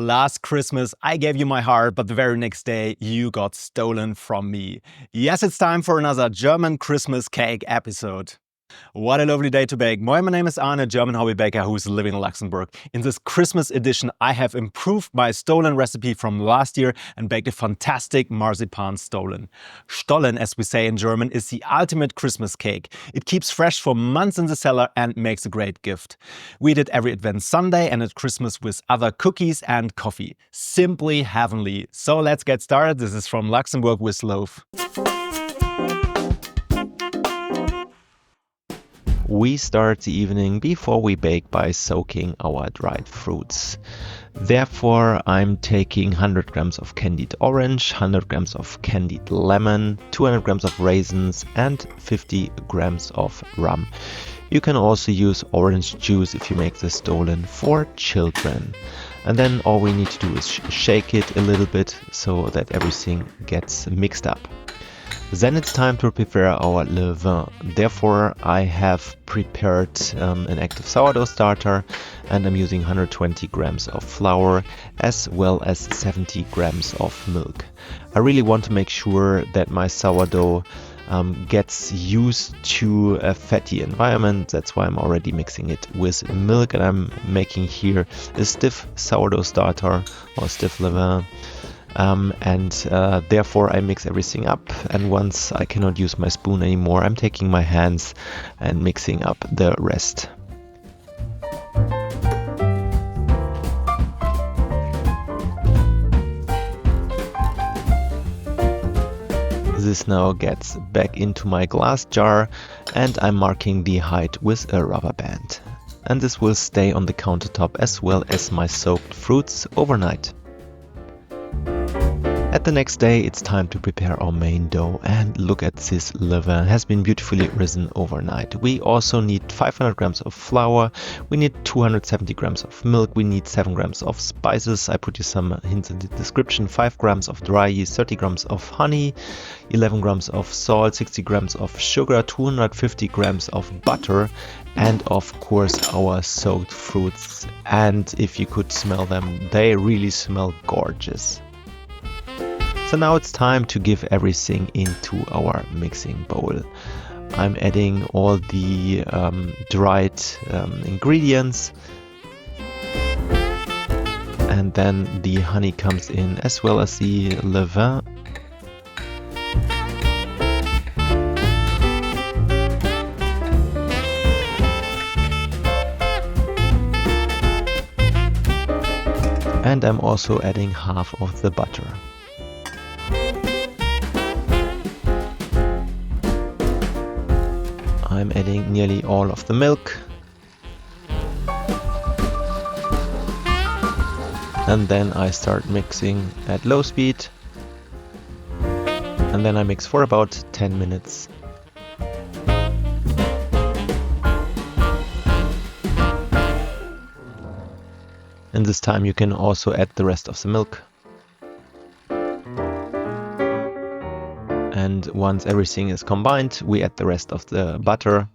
Last Christmas, I gave you my heart, but the very next day, you got stolen from me. Yes, it's time for another German Christmas cake episode. What a lovely day to bake. My name is Arne, a German hobby baker who's living in Luxembourg. In this Christmas edition, I have improved my Stollen recipe from last year and baked a fantastic marzipan Stollen. Stollen, as we say in German, is the ultimate Christmas cake. It keeps fresh for months in the cellar and makes a great gift. We eat it every Advent Sunday and at Christmas with other cookies and coffee. Simply heavenly. So let's get started. This is from Luxembourg with Loaf. We start the evening before we bake by soaking our dried fruits. Therefore, I'm taking 100 grams of candied orange, 100 grams of candied lemon, 200 grams of raisins and 50 grams of rum. You can also use orange juice if you make the Stollen for children. And then all we need to do is shake it a little bit so that everything gets mixed up. Then it's time to prepare our Levain. Therefore, I have prepared an active sourdough starter and I'm using 120 grams of flour as well as 70 grams of milk. I really want to make sure that my sourdough gets used to a fatty environment. That's why I'm already mixing it with milk, and I'm making here a stiff sourdough starter or stiff Levain. Therefore I mix everything up, and once I cannot use my spoon anymore, I'm taking my hands and mixing up the rest. This now gets back into my glass jar and I'm marking the height with a rubber band. And this will stay on the countertop as well as my soaked fruits overnight. At the next day, it's time to prepare our main dough, and look at this Levain, has been beautifully risen overnight. We also need 500 grams of flour, we need 270 grams of milk, we need 7 grams of spices, I put you some hints in the description, 5 grams of dry yeast, 30 grams of honey, 11 grams of salt, 60 grams of sugar, 250 grams of butter, and of course our soaked fruits. And if you could smell them, they really smell gorgeous. So now it's time to give everything into our mixing bowl. I'm adding all the dried ingredients, and then the honey comes in as well as the Levain. And I'm also adding half of the butter. I'm adding nearly all of the milk, and then I start mixing at low speed, and then I mix for about 10 minutes. And this time you can also add the rest of the milk. And once everything is combined, we add the rest of the butter.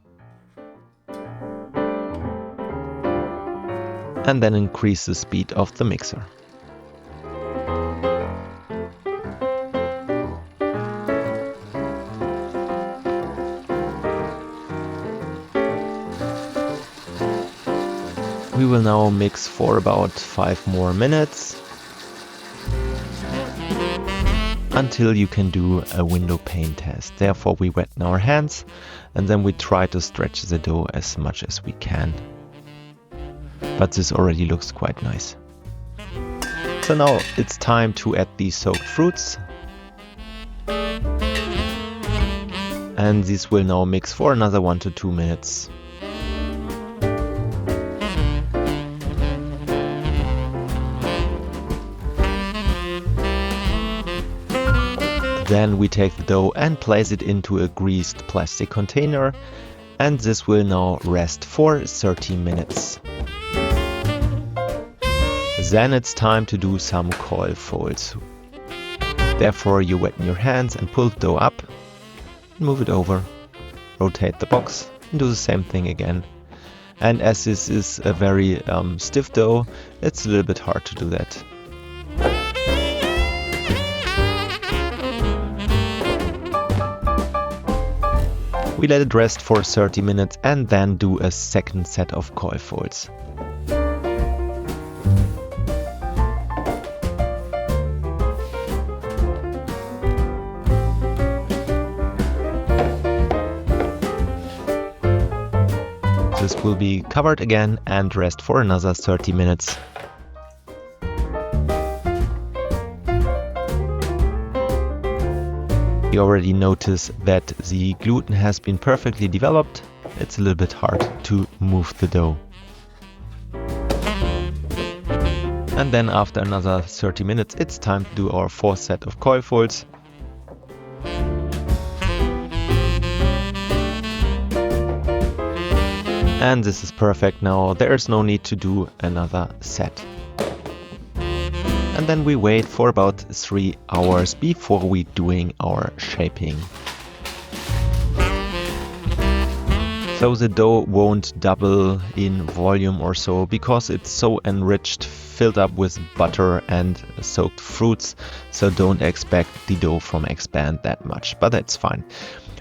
And then increase the speed of the mixer. We will now mix for about 5 more minutes, until you can do a window pane test. Therefore we wet our hands and then we try to stretch the dough as much as we can. But this already looks quite nice. So now it's time to add the soaked fruits. And this will now mix for another 1 to 2 minutes. Then we take the dough and place it into a greased plastic container, and this will now rest for 30 minutes. Then it's time to do some coil folds. Therefore you wet your hands and pull the dough up, move it over, rotate the box and do the same thing again. And as this is a very stiff dough, it's a little bit hard to do that. We let it rest for 30 minutes and then do a second set of coil folds. This will be covered again and rest for another 30 minutes. You already notice that the gluten has been perfectly developed. It's a little bit hard to move the dough. And then after another 30 minutes, it's time to do our fourth set of coil folds. And this is perfect now, there is no need to do another set. And then we wait for about 3 hours before we doing our shaping. So the dough won't double in volume or so, because it's so enriched, filled up with butter and soaked fruits, so don't expect the dough from expand that much, but that's fine.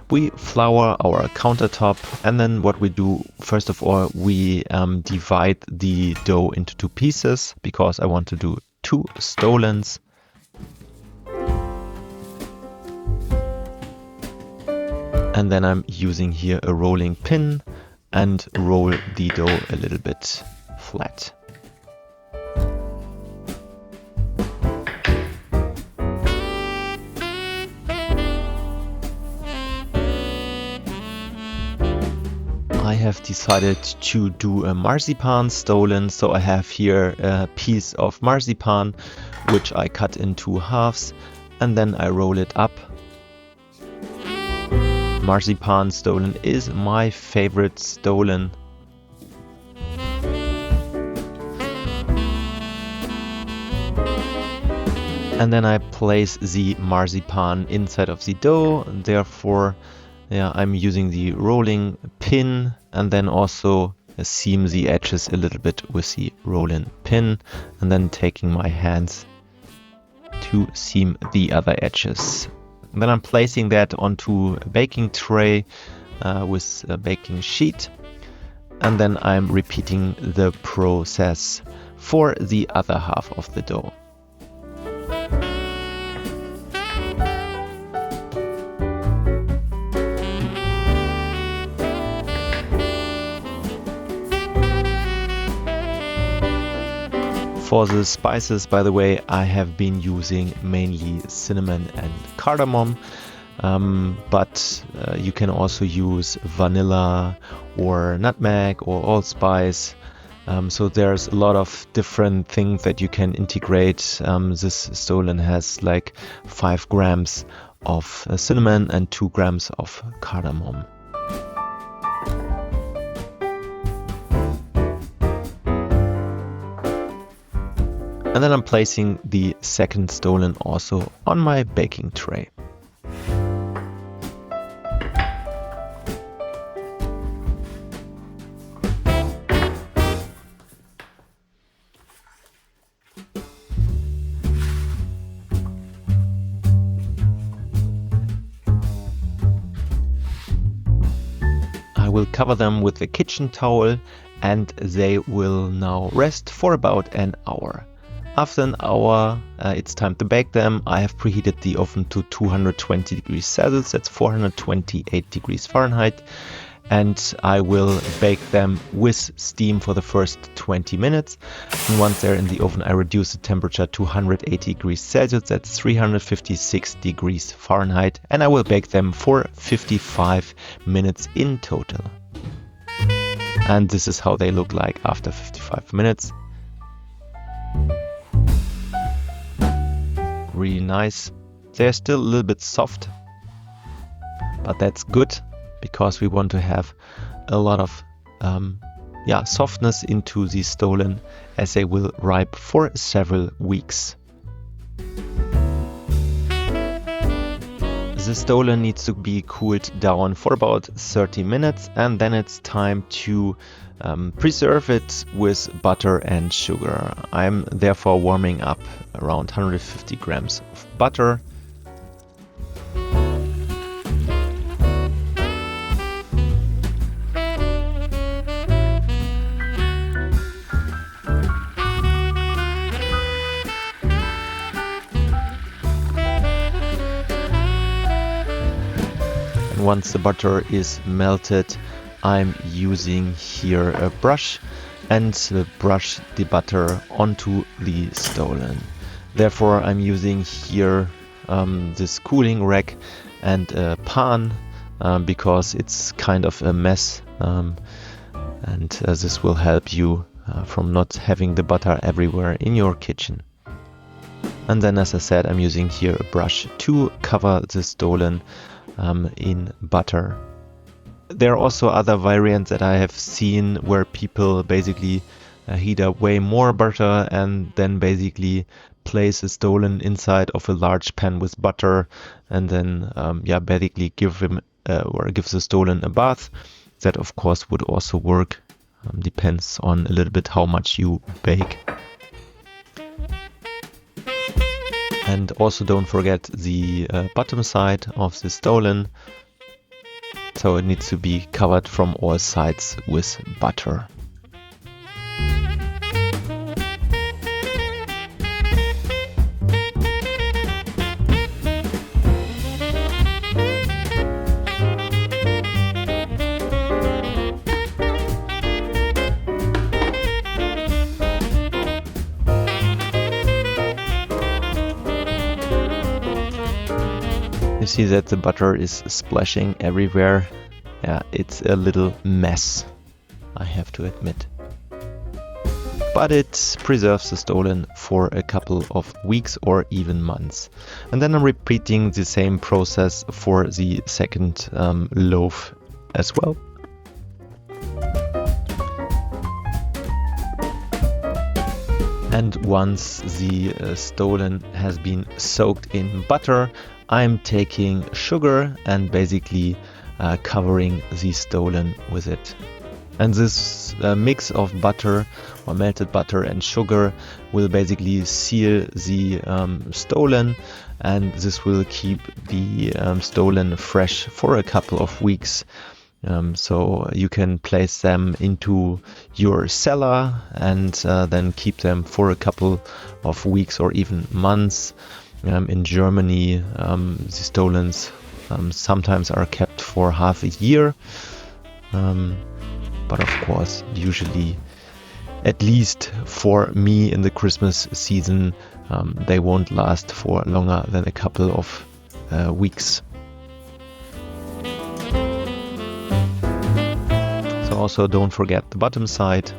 We flour our countertop, and then what we do, first of all, we divide the dough into 2 pieces, because I want to do 2 stollens. And then I'm using here a rolling pin and roll the dough a little bit flat. I have decided to do a marzipan stollen, so I have here a piece of marzipan which I cut in 2 halves and then I roll it up. Marzipan stollen is my favorite stollen. And then I place the marzipan inside of the dough, and therefore I'm using the rolling pin and then also seam the edges a little bit with the rolling pin, and then taking my hands to seam the other edges. And then I'm placing that onto a baking tray with a baking sheet, and then I'm repeating the process for the other half of the dough. For the spices, by the way, I have been using mainly cinnamon and cardamom, but you can also use vanilla or nutmeg or allspice. So there's a lot of different things that you can integrate. This stollen has like 5 grams of cinnamon and 2 grams of cardamom. And then I'm placing the second stollen also on my baking tray. I will cover them with a kitchen towel and they will now rest for about an hour. After an hour, it's time to bake them. I have preheated the oven to 220 degrees Celsius, that's 428 degrees Fahrenheit. And I will bake them with steam for the first 20 minutes. And once they're in the oven, I reduce the temperature to 180 degrees Celsius, that's 356 degrees Fahrenheit. And I will bake them for 55 minutes in total. And this is how they look like after 55 minutes. Really nice. They're still a little bit soft, but that's good because we want to have a lot of softness into the stollen as they will ripe for several weeks. The stollen needs to be cooled down for about 30 minutes and then it's time to preserve it with butter and sugar. I'm therefore warming up around 150 grams of butter. once the butter is melted, I'm using here a brush and brush the butter onto the stollen. Therefore I'm using here this cooling rack and a pan because it's kind of a mess, and this will help you from not having the butter everywhere in your kitchen. And then, as I said, I'm using here a brush to cover the stollen in butter. There are also other variants that I have seen where people basically heat up way more butter and then basically place the stollen inside of a large pan with butter and then basically give the stollen a bath. That of course would also work. Depends on a little bit how much you bake. And also don't forget the bottom side of the stollen. So it needs to be covered from all sides with butter. You see that the butter is splashing everywhere. Yeah, it's a little mess, I have to admit. But it preserves the stollen for a couple of weeks or even months. And then I'm repeating the same process for the second loaf as well. And once the stollen has been soaked in butter, I'm taking sugar and basically covering the stollen with it. And this mix of butter or melted butter and sugar will basically seal the stollen, and this will keep the stollen fresh for a couple of weeks. So you can place them into your cellar and then keep them for a couple of weeks or even months. In Germany, the stollens sometimes are kept for half a year, but of course usually, at least for me in the Christmas season, they won't last for longer than a couple of weeks. So also don't forget the bottom side.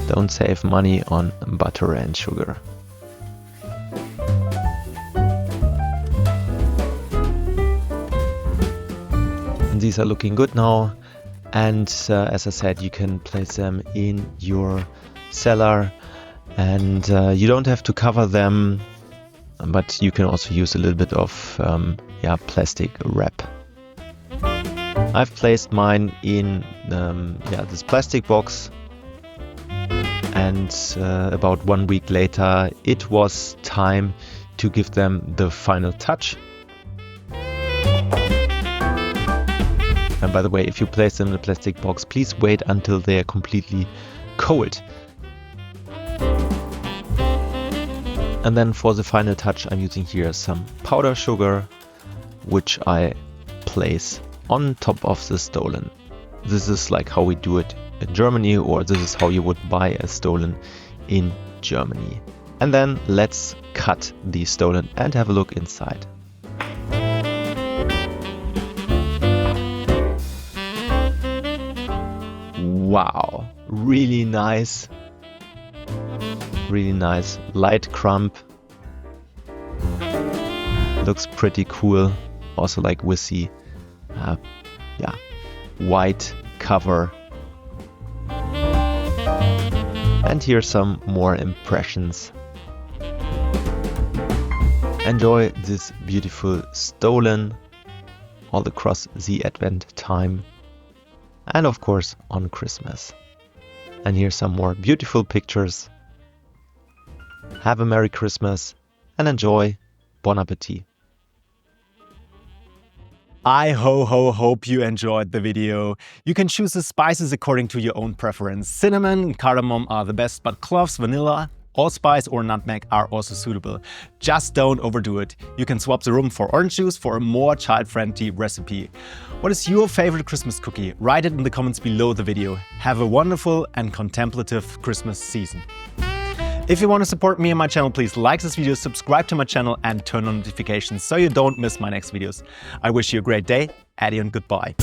Don't save money on butter and sugar. And these are looking good now, and as I said, you can place them in your cellar, and you don't have to cover them, but you can also use a little bit of plastic wrap. I've placed mine in this plastic box. And about 1 week later, it was time to give them the final touch. And by the way, if you place them in a plastic box, please wait until they are completely cold. And then for the final touch, I'm using here some powder sugar, which I place on top of the stollen. This is like how we do it in Germany, or this is how you would buy a stollen in Germany. And then let's cut the stollen and have a look inside. Wow, really nice light crumb. Looks pretty cool, also like with the white cover. And here's some more impressions. Enjoy this beautiful stollen all across the Advent time, and of course on Christmas. And here's some more beautiful pictures. Have a Merry Christmas and enjoy. Bon appetit. I hope you enjoyed the video. You can choose the spices according to your own preference. Cinnamon and cardamom are the best, but cloves, vanilla, allspice or nutmeg are also suitable. Just don't overdo it. You can swap the rum for orange juice for a more child-friendly recipe. What is your favorite Christmas cookie? Write it in the comments below the video. Have a wonderful and contemplative Christmas season. If you want to support me and my channel, please like this video, subscribe to my channel and turn on notifications so you don't miss my next videos. I wish you a great day, adieu and goodbye.